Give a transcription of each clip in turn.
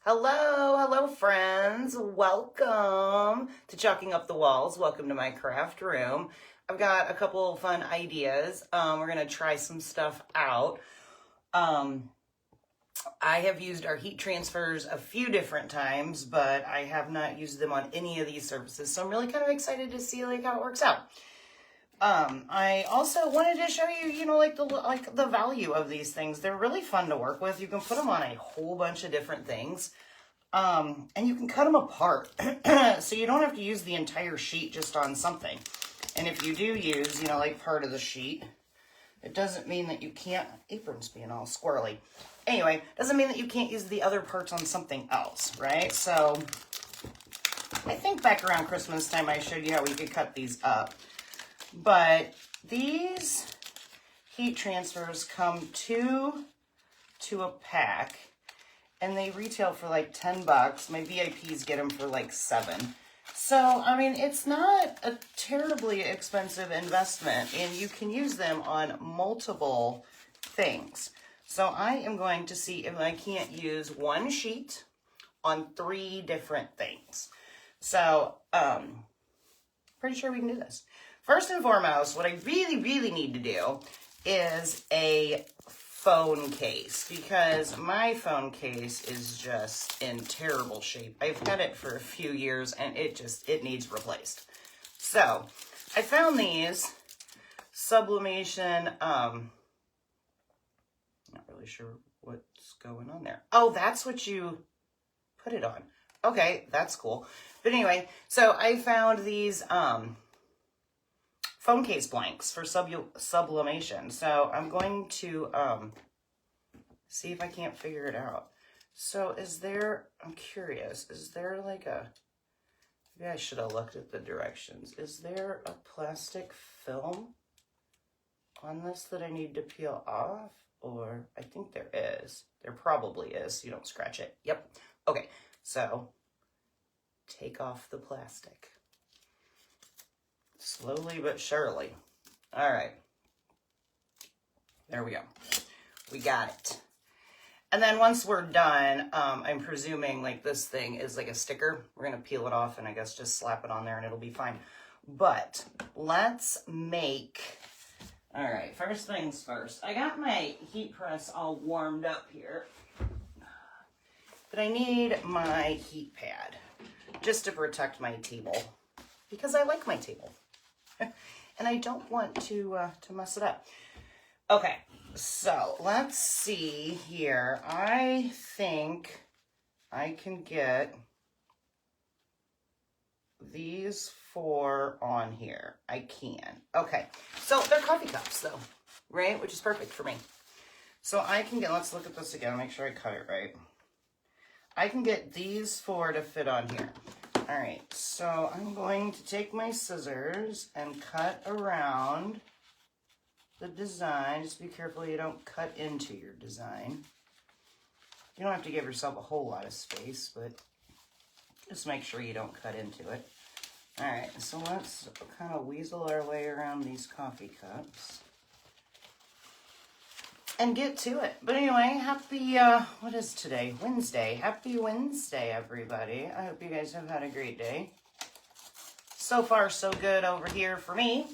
Hello friends. Welcome to Chalking Up the Walls. Welcome to my craft room. I've got a couple of fun ideas. We're gonna try some stuff out. I have used our heat transfers a few different times, but I have not used them on any of these surfaces. So I'm really kind of excited to see how it works out. I also wanted to show you, the value of these things. They're really fun to work with. You can put them on a whole bunch of different things. And you can cut them apart. So you don't have to use the entire sheet just on something. And if you do use, part of the sheet, it doesn't mean that you can't, apron's being all squirrely. Anyway, doesn't mean that you can't use the other parts on something else, right? So I think back around Christmas time, I showed you how we could cut these up. But these heat transfers come two to a pack, and they retail for like 10 bucks. My VIPs get them for like 7. So, I mean, it's not a terribly expensive investment, and you can use them on multiple things. So I am going to see if I can't use one sheet on 3 different things. So, pretty sure we can do this. First and foremost, what I really need to do is a phone case, because my phone case is just in terrible shape. I've had it for a few years and it needs replaced. So I found these sublimation, not really sure what's going on there. Oh, that's what you put it on. Okay, that's cool. But anyway, so I found these, phone case blanks for sublimation. So I'm going to see if I can't figure it out. So I'm curious, is there like maybe I should have looked at the directions. Is there a plastic film on this that I need to peel off? Or I think there is. There probably is, so you don't scratch it. Yep. Okay, so take off the plastic. Slowly but surely. All right. There we go. We got it. And then once we're done, I'm presuming like this thing is like a sticker. We're going to peel it off and I guess just slap it on there and it'll be fine. But let's make, all right, first things first. I got my heat press all warmed up here. But I need my heat pad just to protect my table because I like my table. And I don't want to mess it up. Okay, so let's see here. I think I can get these 4 on here. I can. Okay, so they're coffee cups though, right? Which is perfect for me. So I can get, let's look at this again, make sure I cut it right. I can get these 4 to fit on here. All right, so I'm going to take my scissors and cut around the design. Just be careful you don't cut into your design. You don't have to give yourself a whole lot of space, but just make sure you don't cut into it. All right, so let's kind of weasel our way around these coffee cups and get to it. But anyway, happy, what is today? Wednesday. Happy Wednesday, everybody. I hope you guys have had a great day. So far, so good over here for me.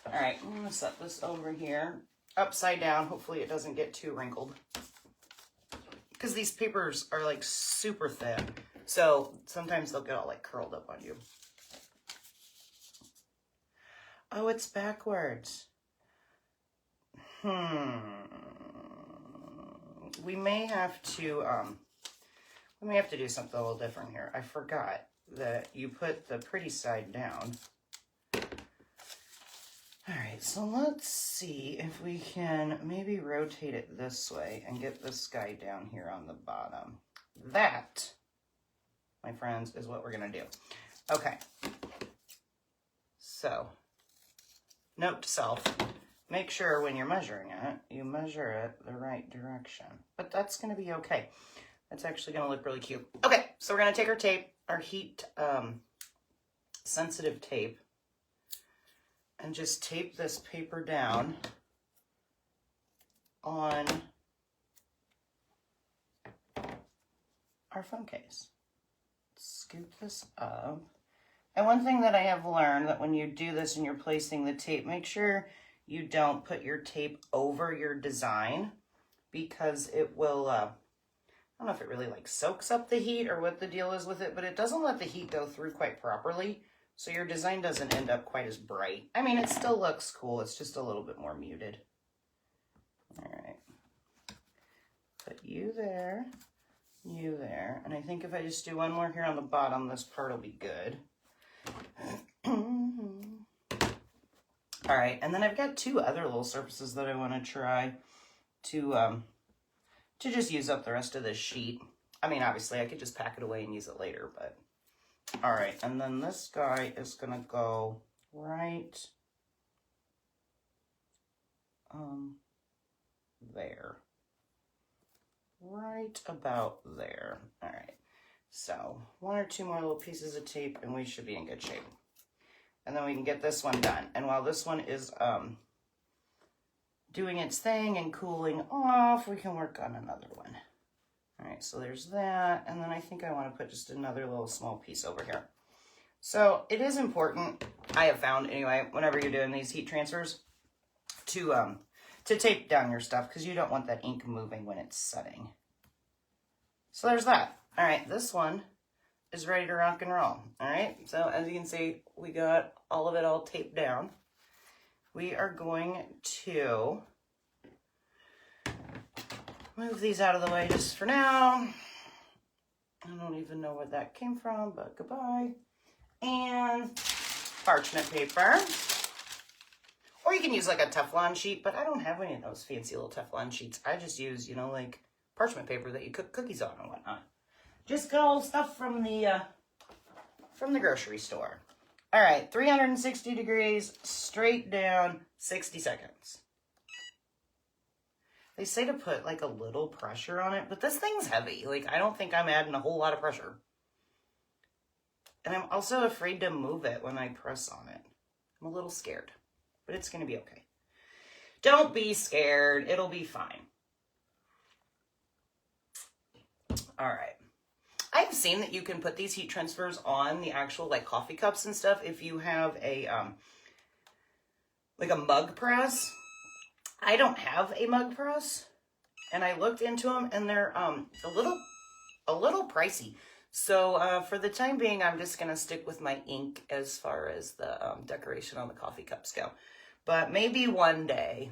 All right, I'm gonna set this over here, upside down. Hopefully it doesn't get too wrinkled. Because these papers are like super thin. So sometimes they'll get all like curled up on you. Oh, it's backwards. We may have to do something a little different here. I forgot that you put the pretty side down. All right, so let's see if we can maybe rotate it this way and get this guy down here on the bottom. That, my friends, is what we're gonna do. Okay, so note to self. Make sure when you're measuring it, you measure it the right direction. But that's going to be okay. That's actually going to look really cute. Okay, so we're going to take our tape, our heat sensitive tape, and just tape this paper down on our phone case. Scoop this up. And one thing that I have learned, that when you do this and you're placing the tape, make sure you don't put your tape over your design, because it will, I don't know if it really like soaks up the heat or what the deal is with it, but it doesn't let the heat go through quite properly. So your design doesn't end up quite as bright. I mean, it still looks cool. It's just a little bit more muted. All right. Put you there, you there. And I think if I just do one more here on the bottom, this part will be good. All right. And then I've got two other little surfaces that I want to try to just use up the rest of this sheet. I mean, obviously I could just pack it away and use it later, but all right. And then this guy is going to go right there. Right about there. All right. So one or two more little pieces of tape and we should be in good shape. And then we can get this one done. And while this one is doing its thing and cooling off, we can work on another one. All right, so there's that. And then I think I want to put just another little small piece over here. So it is important, I have found anyway, whenever you're doing these heat transfers, to tape down your stuff, because you don't want that ink moving when it's setting. So there's that. All right, this one is ready to rock and roll. All right, so as you can see, we got all of it all taped down. We are going to move these out of the way just for now. I don't even know where that came from, but goodbye. And parchment paper. Or you can use like a Teflon sheet, but I don't have any of those fancy little Teflon sheets. I just use, you know, like parchment paper that you cook cookies on and whatnot. Just good old stuff from the grocery store. All right, 360 degrees, straight down, 60 seconds. They say to put like a little pressure on it, but this thing's heavy. Like, I don't think I'm adding a whole lot of pressure. And I'm also afraid to move it when I press on it. I'm a little scared, but it's going to be okay. Don't be scared. It'll be fine. All right. I've seen that you can put these heat transfers on the actual like coffee cups and stuff if you have a like a mug press. I don't have a mug press, and I looked into them, and they're a little pricey. So for the time being, I'm just gonna stick with my ink as far as the decoration on the coffee cups go. But maybe one day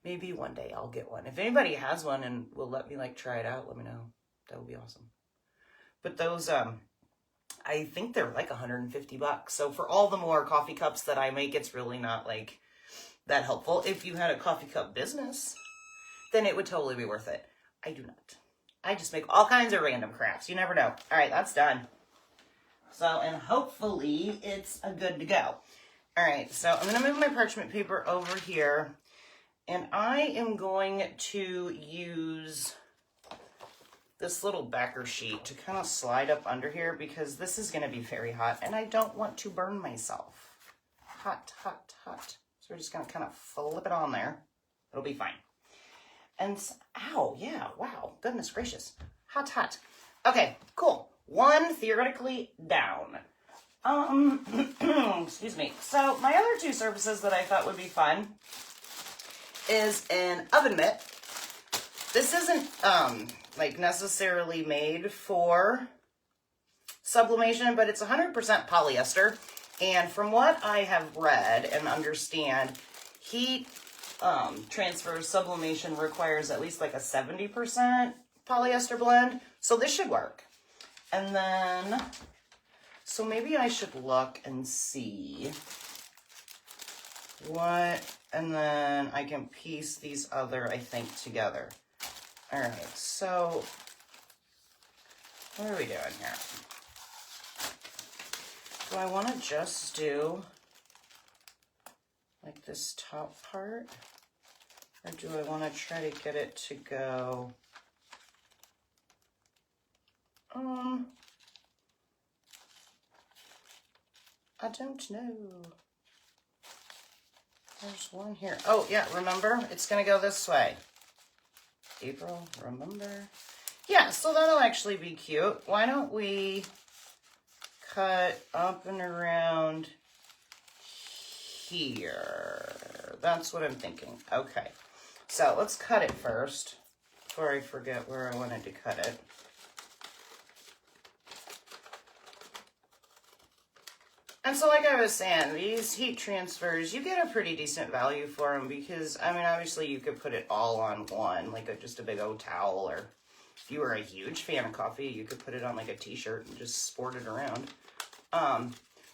I'll get one. If anybody has one and will let me like try it out, let me know. That would be awesome. But those, I think they're like $150. So for all the more coffee cups that I make, it's really not like that helpful. If you had a coffee cup business, then it would totally be worth it. I do not. I just make all kinds of random crafts. You never know. All right, that's done. So, and hopefully it's a good to go. All right, so I'm going to move my parchment paper over here, and I am going to use this little backer sheet to kind of slide up under here, because this is going to be very hot and I don't want to burn myself. Hot, hot, hot. So we're just going to kind of flip it on there. It'll be fine. And, ow, yeah, wow, goodness gracious. Hot, hot. Okay, cool. One theoretically down. Excuse me. So my other two surfaces that I thought would be fun is an oven mitt. This isn't, like necessarily made for sublimation, but it's 100% polyester. And from what I have read and understand, heat transfer sublimation requires at least like a 70% polyester blend. So this should work. And then, so maybe I should look and see what, and then I can piece these other, I think, together. All right, so what are we doing here? Do I want to just do like this top part? Or do I want to try to get it to go, I don't know. There's one here. Oh, yeah, remember? It's going to go this way. April, remember? Yeah, so that'll actually be cute. Why don't we cut up and around here? That's what I'm thinking. Okay, so let's cut it first before I forget where I wanted to cut it. And so like I was saying, these heat transfers, you get a pretty decent value for them because, I mean, obviously you could put it all on one, like just a big old towel, or if you were a huge fan of coffee, you could put it on like a t-shirt and just sport it around. But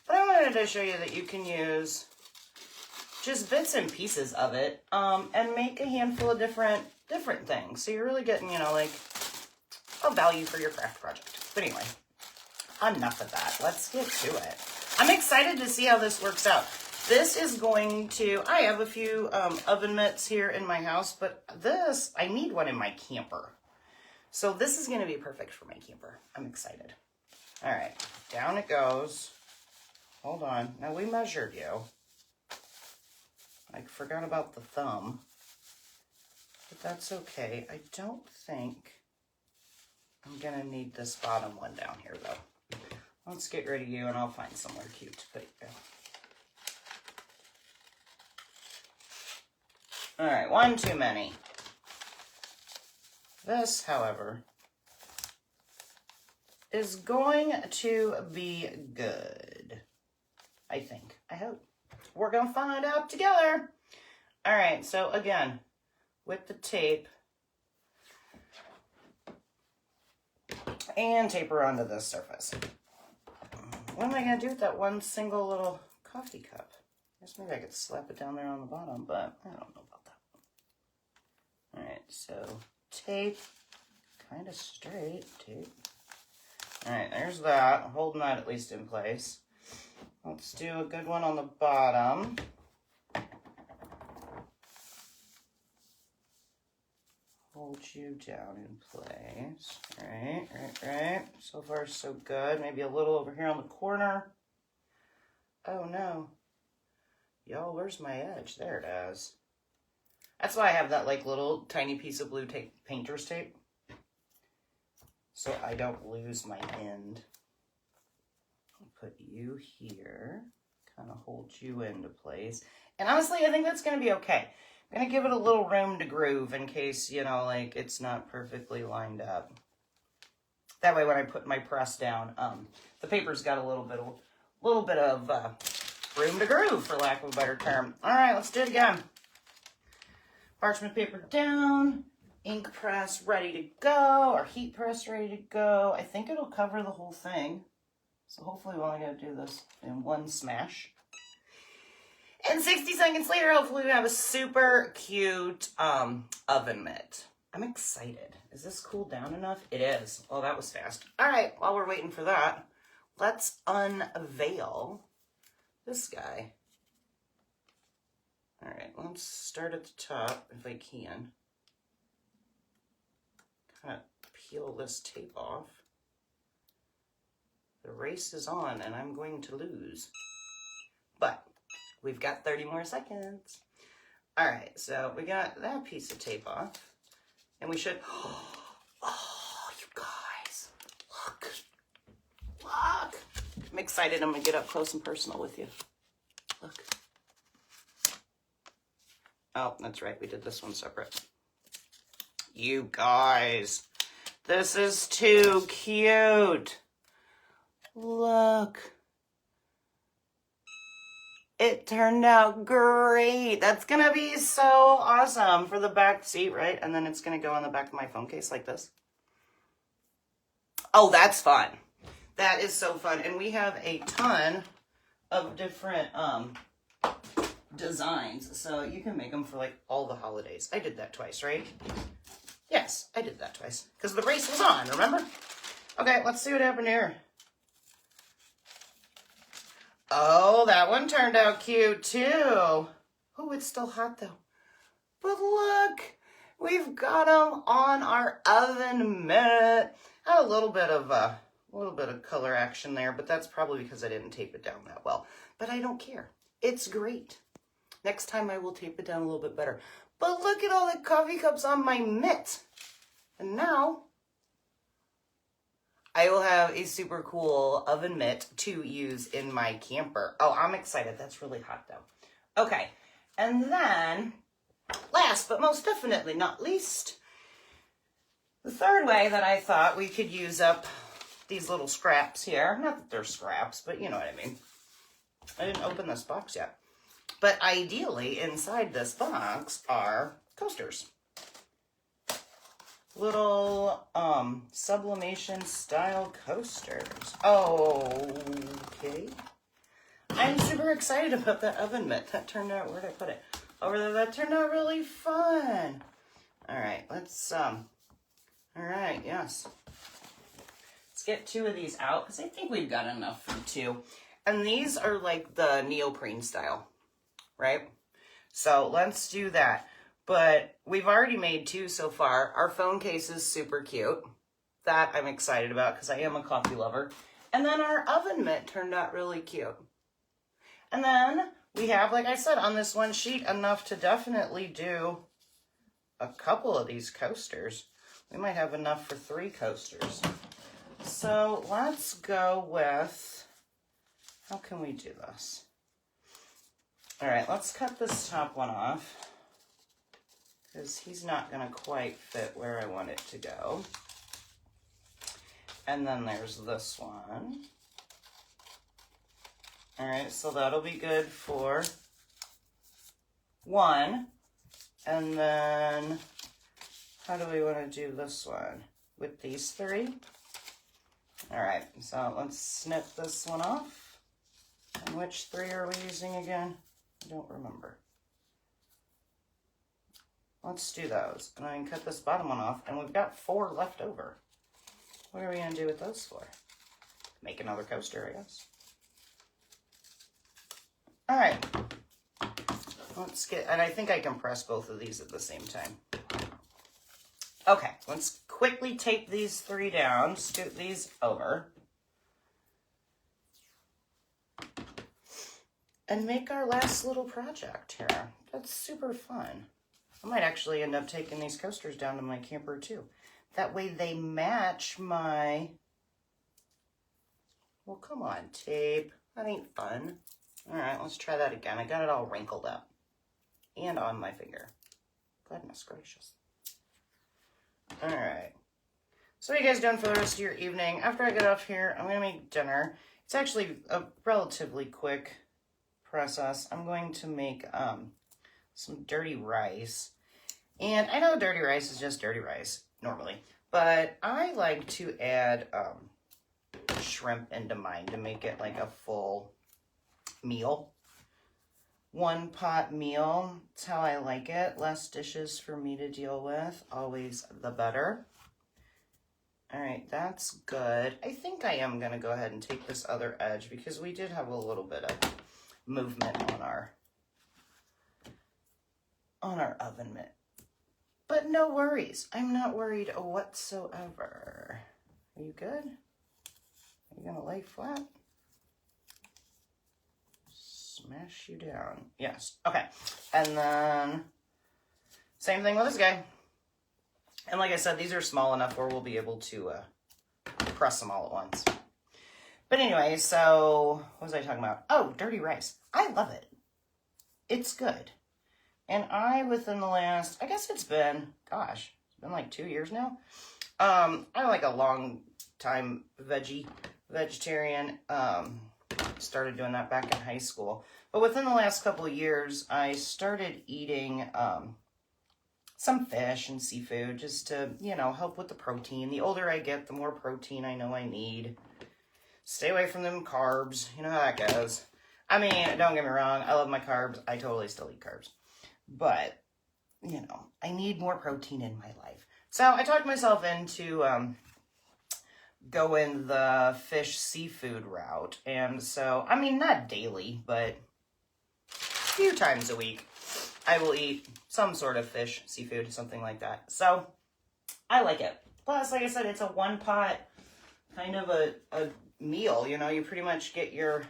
I wanted to show you that you can use just bits and pieces of it and make a handful of different things. So you're really getting, you know, like a value for your craft project. But anyway, enough of that. Let's get to it. I'm excited to see how this works out. This is going to, I have a few oven mitts here in my house, but this, I need one in my camper. So this is going to be perfect for my camper. I'm excited. All right, down it goes. Hold on. Now we measured you. I forgot about the thumb, but that's okay. I don't think I'm going to need this bottom one down here though. Let's get rid of you and I'll find somewhere cute to put you. All right, one too many. This, however, is going to be good. I think. I hope. We're going to find out together. All right, so again, with the tape, and taper onto this surface. What am I going to do with that one single little coffee cup? I guess maybe I could slap it down there on the bottom, but I don't know about that. All right, so tape, kind of straight tape. All right, there's that, holding that at least in place. Let's do a good one on the bottom. Hold you down in place. Right. So far, so good. Maybe a little over here on the corner. Oh, no. Y'all, where's my edge? There it is. That's why I have that, like, little tiny piece of blue tape, painter's tape. So I don't lose my end. I'll put you here. Kind of hold you into place. And honestly, I think that's going to be okay. I'm going to give it a little room to groove in case, you know, like it's not perfectly lined up. That way when I put my press down, the paper's got a little bit of room to groove, for lack of a better term. All right, let's do it again. Parchment paper down, ink press ready to go, or heat press ready to go. I think it'll cover the whole thing. So hopefully we're only going to do this in one smash. And 60 seconds later, hopefully we have a super cute oven mitt. I'm excited. Is this cooled down enough? It is. Oh, that was fast. All right, while we're waiting for that, let's unveil this guy. All right, let's start at the top if I can. Kind of peel this tape off. The race is on and I'm going to lose. But we've got 30 more seconds. All right, so we got that piece of tape off. And we should, oh, you guys, look. I'm excited. I'm gonna get up close and personal with you. Look. Oh, that's right, we did this one separate. You guys, this is too cute. Look. It turned out great. That's going to be so awesome for the back seat, right? And then it's going to go on the back of my phone case like this. Oh, that's fun. That is so fun. And we have a ton of different designs. So you can make them for like all the holidays. I did that twice, right? Yes, I did that twice. Because the race was on, remember? Okay, let's see what happened here. Oh, that one turned out cute too. Oh, it's still hot though. But look, we've got them on our oven mitt. Had a little bit of color action there, but that's probably because I didn't tape it down that well. But I don't care. It's great. Next time I will tape it down a little bit better. But look at all the coffee cups on my mitt. And now I will have a super cool oven mitt to use in my camper. Oh, I'm excited. That's really hot though. Okay, and then last but most definitely not least, the third way that I thought we could use up these little scraps here. Not that they're scraps, but you know what I mean. I didn't open this box yet. But ideally, inside this box are coasters. Little sublimation style coasters. Okay. I'm super excited about that oven mitt. That turned out, where'd I put it? Over there. That turned out really fun. All right, let's, all right, yes. Let's get 2 of these out because I think we've got enough for 2. And these are like the neoprene style, right? So let's do that. But we've already made 2 so far. Our phone case is super cute. That I'm excited about because I am a coffee lover. And then our oven mitt turned out really cute. And then we have, like I said, on this one sheet, enough to definitely do a couple of these coasters. We might have enough for 3 coasters. So let's go with, how can we do this? All right, let's cut this top one off because he's not gonna quite fit where I want it to go. And then there's this one. All right, so that'll be good for 1. And then how do we want to do this one? With these 3? All right, so let's snip this one off. And which 3 are we using again? I don't remember. Let's do those. And I can cut this bottom one off, and we've got 4 left over. What are we gonna do with those for? Make another coaster, I guess. All right. Let's get, and I think I can press both of these at the same time. Okay, let's quickly tape these 3 down, scoot these over, and make our last little project here. That's super fun. I might actually end up taking these coasters down to my camper too. That way they match my, well, come on, tape. That ain't fun. All right, let's try that again. I got it all wrinkled up and on my finger. Goodness gracious. All right. So what are you guys doing for the rest of your evening? After I get off here, I'm going to make dinner. It's actually a relatively quick process. I'm going to make some dirty rice. And I know dirty rice is just dirty rice normally, but I like to add shrimp into mine to make it like a full meal. 1 pot meal. That's how I like it. Less dishes for me to deal with. Always the better. All right, that's good. I think I am going to go ahead and take this other edge because we did have a little bit of movement on our oven mitt. But no worries. I'm not worried whatsoever. Are you good? Are you going to lay flat? Smash you down. Yes. Okay. And then same thing with this guy. And like I said, these are small enough where we'll be able to press them all at once. But anyway, so what was I talking about? Oh, dirty rice. I love it. It's good. And within the last, I guess it's been like 2 years now. I'm like a long time vegetarian. Started doing that back in high school. But within the last couple of years, I started eating some fish and seafood just to, help with the protein. The older I get, the more protein I know I need. Stay away from them carbs. You know how that goes. I mean, don't get me wrong. I love my carbs. I totally still eat carbs. But, I need more protein in my life. So I talked myself into going the fish seafood route. And so, I mean, not daily, but a few times a week, I will eat some sort of fish, seafood, something like that. So I like it. Plus, like I said, it's a 1 pot kind of a meal. You pretty much get your,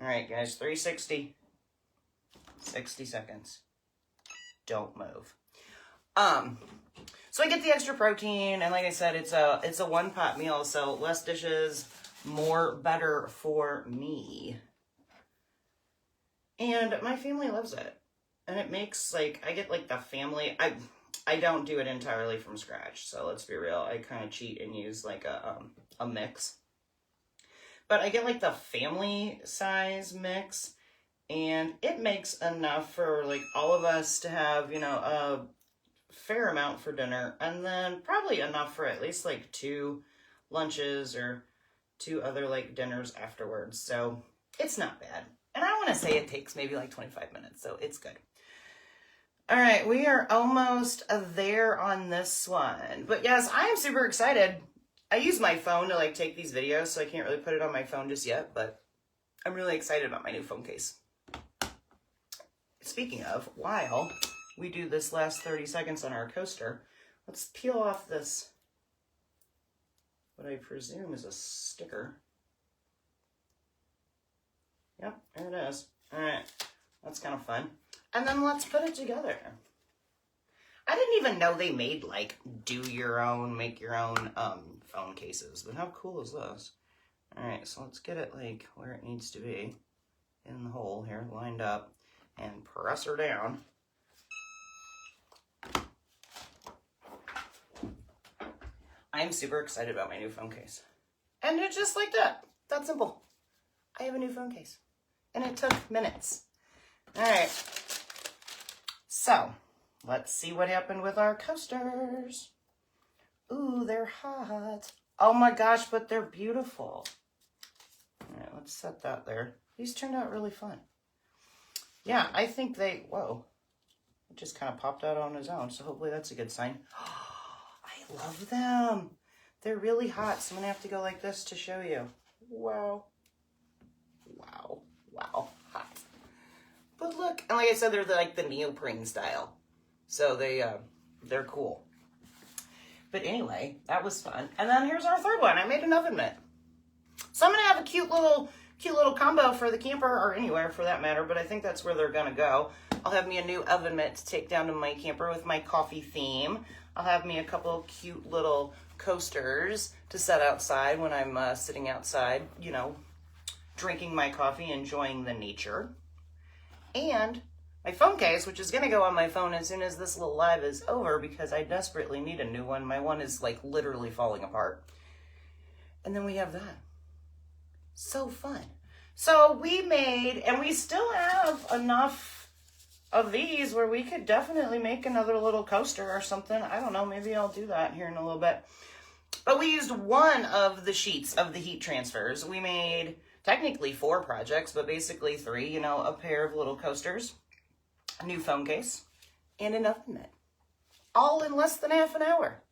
all right, guys, 360, 60 seconds. Don't move. So I get the extra protein, and like I said, it's a one pot meal, so less dishes, more better for me. And my family loves it. And it makes, like, I get, like, the family, I don't do it entirely from scratch, so let's be real. I kind of cheat and use, like, a mix. But I get, like, the family size mix, and it makes enough for, like, all of us to have, you know, a fair amount for dinner, and then probably enough for at least, like, 2 lunches or 2 other, like, dinners afterwards. So it's not bad. And I want to say it takes maybe, like, 25 minutes, so it's good. All right, we are almost there on this one. But yes, I am super excited. I use my phone to, like, take these videos, so I can't really put it on my phone just yet, but I'm really excited about my new phone case. Speaking of, while we do this last 30 seconds on our coaster, let's peel off this, what I presume is a sticker. Yep, there it is. All right, that's kind of fun. And then let's put it together. I didn't even know they made, like, do your own, make your own phone cases, but how cool is this? All right, so let's get it, like, where it needs to be in the hole here, lined up, and press her down. I'm super excited about my new phone case. And it's just like that. That simple. I have a new phone case. And it took minutes. All right. So, let's see what happened with our coasters. Ooh, they're hot. Oh my gosh, but they're beautiful. All right, let's set that there. These turned out really fun. Yeah, I think they, whoa. It just kind of popped out on his own, so hopefully that's a good sign. I love them. They're really hot, so I'm going to have to go like this to show you. Wow. Wow. Wow. Hot. But look, and like I said, they're like the neoprene style. So they're cool. But anyway, that was fun. And then here's our third one. I made an oven mitt. So I'm going to have a cute little combo for the camper, or anywhere for that matter, but I think that's where they're going to go. I'll have me a new oven mitt to take down to my camper with my coffee theme. I'll have me a couple cute little coasters to set outside when I'm sitting outside, you know, drinking my coffee, enjoying the nature. And my phone case, which is going to go on my phone as soon as this little live is over because I desperately need a new one. My one is, like, literally falling apart. And then we have that. So fun. So we made, and we still have enough of these where we could definitely make another little coaster or something. I don't know, maybe I'll do that here in a little bit. But we used one of the sheets of the heat transfers. We made technically 4 projects, but basically 3, you know, a pair of little coasters, a new phone case, and an oven mitt. All in less than half an hour.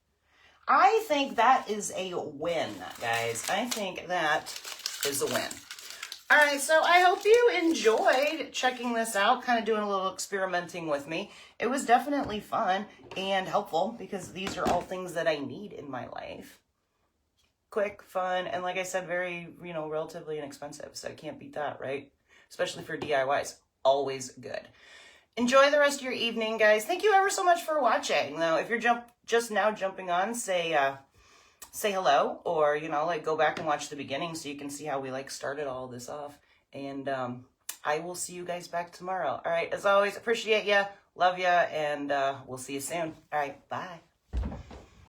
I think that is a win, guys. I think that is a win. All right, so I hope you enjoyed checking this out, kind of doing a little experimenting with me. It was definitely fun and helpful because these are all things that I need in my life. Quick, fun, and like I said, very, you know, relatively inexpensive, so I can't beat that, right? Especially for DIYs. Always good. Enjoy the rest of your evening, guys. Thank you ever so much for watching. Now, if you're just now jumping on, say hello, or, you know, like, go back and watch the beginning so you can see how we, like, started all this off. And I will see you guys back tomorrow. All right, as always, appreciate you, love you, and we'll see you soon. All right, bye.